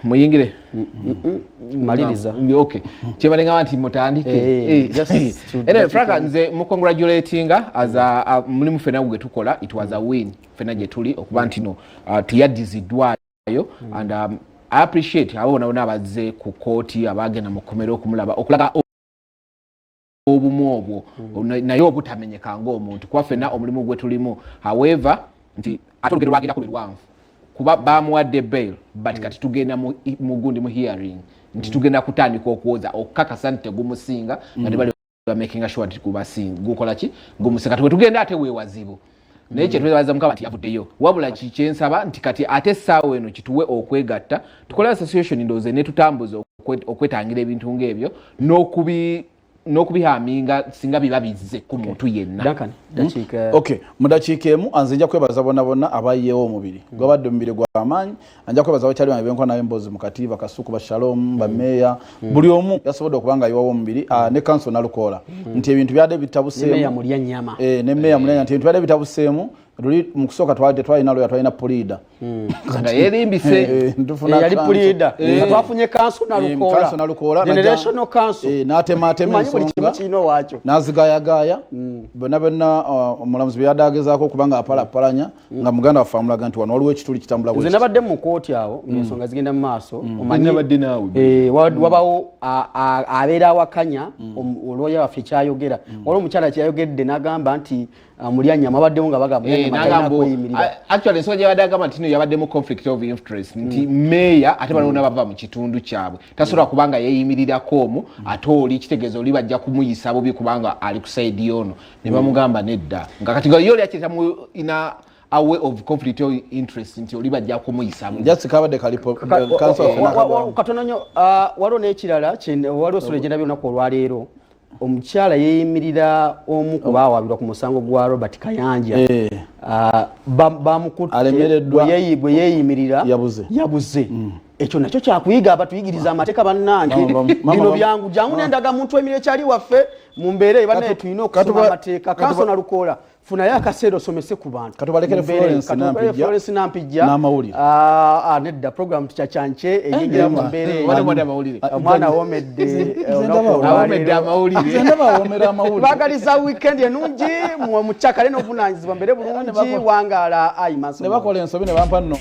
muyingire maliriza okay kyebalenga nti mutandike ene Franka nze mu congratulatinga as a mulimu fena gwe tukola it was a win fena gye tuli okuba nti no tuyadizidwayo and I appreciate abo bona abazze ku kooti abagenda mu komero okumulaba okulaga obumu obwo naye obutamenyeka ng'omuntu kuba fena omulimu gwe tulimu however nti atolugero lwagenda kulirwanvu kuba bamuwadde bail but kati tugenda mu gundi mu hearing nti tugenda kutandika okwoza okukakasa nti tegumusinga nga bali making sure nti kubasinga gukola ki gumusinga tugenda ate weewazibu naye kyetwebaza mukaba nti yavuddeyo wabula kikyensaba nti kati ate ssaawa eno kituwe okwegatta tukole association ndoze ne tutambuza okwetangira ebintu ng'ebyo n'okubihaminga singa biba bizze ku muntu yenna. Okay, mudakiika emu anze nja kwebaza bonna abayeewo omubiri gwabadde omubiri gw'amaanyi anja kwebaza bakyali wange benko nawe mbozi mukatiba kasuku ba shalom ba meya buli omu yasobodde okubanga ayeewo omubiri ne council nalukola nti ebintu byadde bitabuseemu meya mulya nyama ne meya mulya nti ebintu byadde bitabuseemu luli mukusoka twalina lawyer twalina polida nga yerimbise yali polida twafunye council nalukola generational council n'atematema ensonga n'azigayagaya bonna omulamuzi byadagezaako okubanga apalapalanya nga muganda waffe amulaga nti wano waliwo ekituli kitambula nze nabadde mu kooti awo ng'ensonga zigenda mu maaso omanyibadde naawe wabawo abeera awakanya olwoya waffe kyayogera waliwo omukyala kyayogedde n'agamba nti mulyanyama abaddemu nga actually ensonga gyabadde agamba nti no yabaddemu conflict of interest nti meya ate balona bava mu kitundu kyabwe tasobola kubanga yeeyimirirako omu ate oli kitegeeza oli bajja kumuyisa bubi kubanga ali ku side yono ne bamugamba nedda nga kati yo lyakireta mu ina a way of conflict of interest nti oli bajja kumuyisa just kabadde kalipo council katono nnyo waliwo n'ekirala waliwo solo egenda byonako olwaleero omukyala yeeyimirira omu ku baawabirwa ku musango gwa Robert Kayanja bamukutte bwe yeeyimirira yabuze ekyo nakyo kyakuyiga abatuyigiriza amateeka bannange bino byangu jangu nendaga muntu emire kyali waffe mu mbeera ebanaye tulina okusoma amateeka kanso nalukola funayo akaseera osomese ku bantu katubalekere Florence Nampijja nedda program tukyacyanke eyingira mu mbeera omwana awomedde bagaliza weekend enungi mu kyakale n'obuvunaanyizibwa mbere bulungi wangaala ayimaso ne bakola ensobi ne bampa nno